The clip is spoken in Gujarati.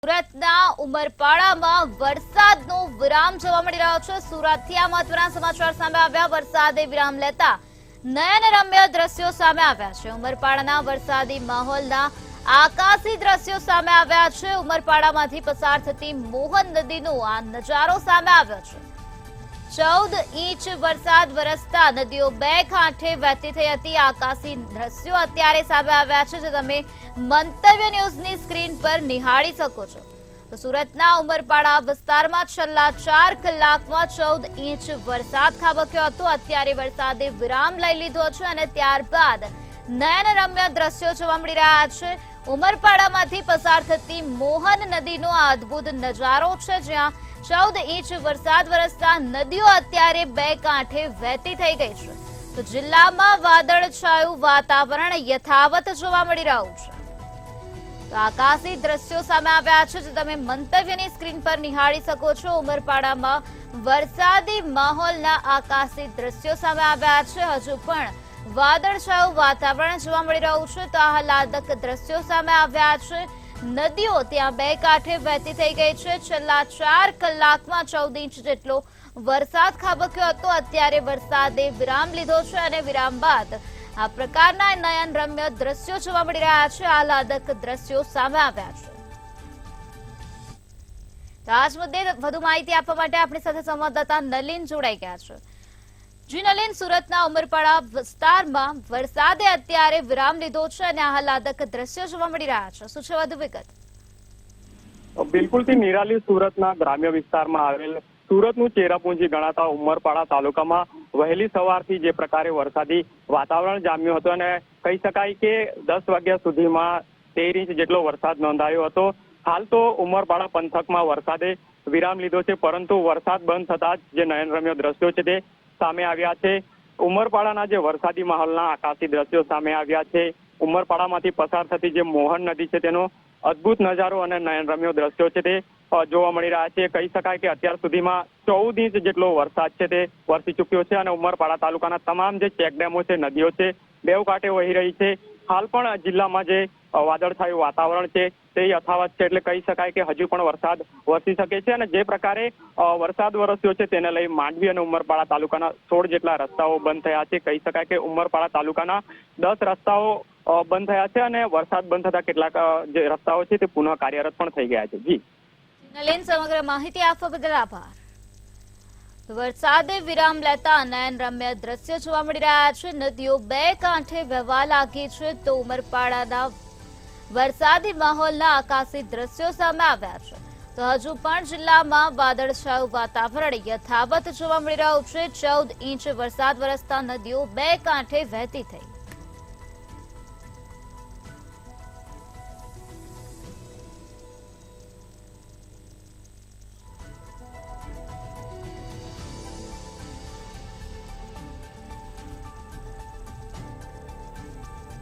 સુરતના ઉમરપાડામાં વરસાદનો વિરામ જોવા મળી રહ્યો છે। સુરતથી આ મહત્વના સમાચાર સામે આવ્યા। વરસાદે વિરામ લેતા નયનરમ્ય દ્રશ્યો સામે આવ્યા છે। ઉમરપાડાના વરસાદી માહોલના આકાશી દ્રશ્યો સામે આવ્યા છે। ઉમરપાડામાંથી પસાર થતી મોહન નદીનો આ નજારો સામે આવ્યો છે। 14 ઇંચ વરસાદ વરસતા નદીઓ બે કાંઠે વહેતી થઈ હતી। આકાશી દ્રશ્યો અત્યારે સામે આવ્યા છે, જે તમે મંતવ્ય ન્યૂઝની સ્ક્રીન પર નિહાળી શકો છો। તો સુરતના ઉમરપાડા વિસ્તારમાં છેલ્લા 4 કલાકમાં 14 ઇંચ વરસાદ ખાબક્યો હતો। અત્યારે વરસાદે વિરામ લઈ લીધો છે અને ત્યારબાદ નયનરમ્ય દ્રશ્યો જોવા મળી રહ્યા છે। ઉમરપાડામાંથી પસાર થતી મોહન નદીનો આ અદ્ભુત નજારો છે, જ્યાં 14 ઇંચ વરસાદ વરસતા નદીઓ અત્યારે બે કાંઠે વહેતી થઈ ગઈ છે। તો જિલ્લામાં વાદળછાયું વાતાવરણ યથાવત જોવા મળી રહ્યું છે। તો આકાશી દ્રશ્યો સામે આવ્યા છે, જે તમે મંતવ્યની સ્ક્રીન પર નિહાળી શકો છો। ઉમરપાડામાં વરસાદી માહોલના આકાશી દ્રશ્યો સામે આવ્યા છે। હજુ પણ વાદળછાયું વાતાવરણ જોવા મળી રહ્યું છે। તો આહલાદક દ્રશ્યો સામે આવ્યા છે। નદીઓ ત્યાં બે કાંઠે વહેતી થઈ ગઈ છે। છેલ્લા 4 કલાકમાં 14 ઇંચ જેટલો વરસાદ ખાબક્યો હતો। અત્યારે વરસાદે વિરામ લીધો છે અને વિરામ બાદ આ પ્રકારના નયનરમ્ય દ્રશ્યો જોવા મળી રહ્યા છે। આહલાદક દ્રશ્યો સામે આવ્યા છે। તો આ જ મુદ્દે વધુ માહિતી આપવા માટે આપણી સાથે સંવાદદાતા નલિન જોડાઈ ગયા છે। જી નલિન, સુરતના ઉમરપાડા વિસ્તારમાં વરસાદે અત્યારે વિરામ લીધો છે અને આહલાદક દ્રશ્યો જોવા મળી રહ્યા છે। શું છે વધુ વિગત? બિલકુલથી નિરાલી સુરતના ગ્રામ્ય વિસ્તારમાં આવેલ સુરતનું ચેરાપુંજી ગણાતા ઉમરપાડા તાલુકામાં વહેલી સવારથી જે પ્રકારે વરસાદી વાતાવરણ જામ્યું હતું અને કહી શકાય કે 10 વાગ્યા સુધીમાં 13 ઇંચ જેટલો વરસાદ નોંધાયો હતો। હાલ તો ઉમરપાડા પંથકમાં વરસાદે વિરામ લીધો છે, પરંતુ વરસાદ બંધ થતા જ જે નયનરમ્ય દ્રશ્યો છે તે સામે આવ્યા છે। ઉમરપાડાના જે વરસાદી માહોલના આકાશી દ્રશ્યો સામે આવ્યા છે। ઉમરપાડામાંથી પસાર થતી જે મોહન નદી છે તેનો અદ્ભુત નજારો અને નયનરમ્ય દ્રશ્યો છે તે જોવા મળી રહ્યા છે। કહી શકાય કે અત્યાર સુધીમાં 14 ઇંચ જેટલો વરસાદ છે તે વરસી ચૂક્યો છે અને ઉમરપાડા તાલુકાના તમામ જે ચેકડેમો છે, નદીઓ છે, બેઉ કાંઠે વહી રહી છે। હાલ પણ જિલ્લામાં જે વાદળછાયું વાતાવરણ છે તે યથાવત છે, એટલે કહી શકાય કે હજુ પણ વરસાદ વરસી શકે છે। અને જે પ્રકારે વરસાદ વરસ્યો છે તેને લઈ માંડવી અને ઉમરપાડા તાલુકાના 16 જેટલા રસ્તાઓ બંધ થયા છે। કહી શકાય કે ઉમરપાડા તાલુકાના 10 રસ્તાઓ બંધ થયા છે અને વરસાદ બંધ થતા કેટલાક જે રસ્તાઓ છે તે પુનઃ કાર્યરત પણ થઈ ગયા છે। જી નલિન, સમગ્ર માહિતી આપવા બદલ આભાર। વરસાદે વિરામ લેતા નયનરમ્ય દ્રશ્યો જોવા મળી રહ્યા છે। નદીઓ બે કાંઠે વહેવા લાગી છે। તો ઉમરપાડાના વરસાદી માહોલના આકાશી દ્રશ્યો સામે આવ્યા છે। તો હજુ પણ જિલ્લામાં વાદળછાયું વાતાવરણ યથાવત જોવા મળી રહ્યું છે। 14 ઇંચ વરસાદ વરસતા નદીઓ બે કાંઠે વહેતી થઈ।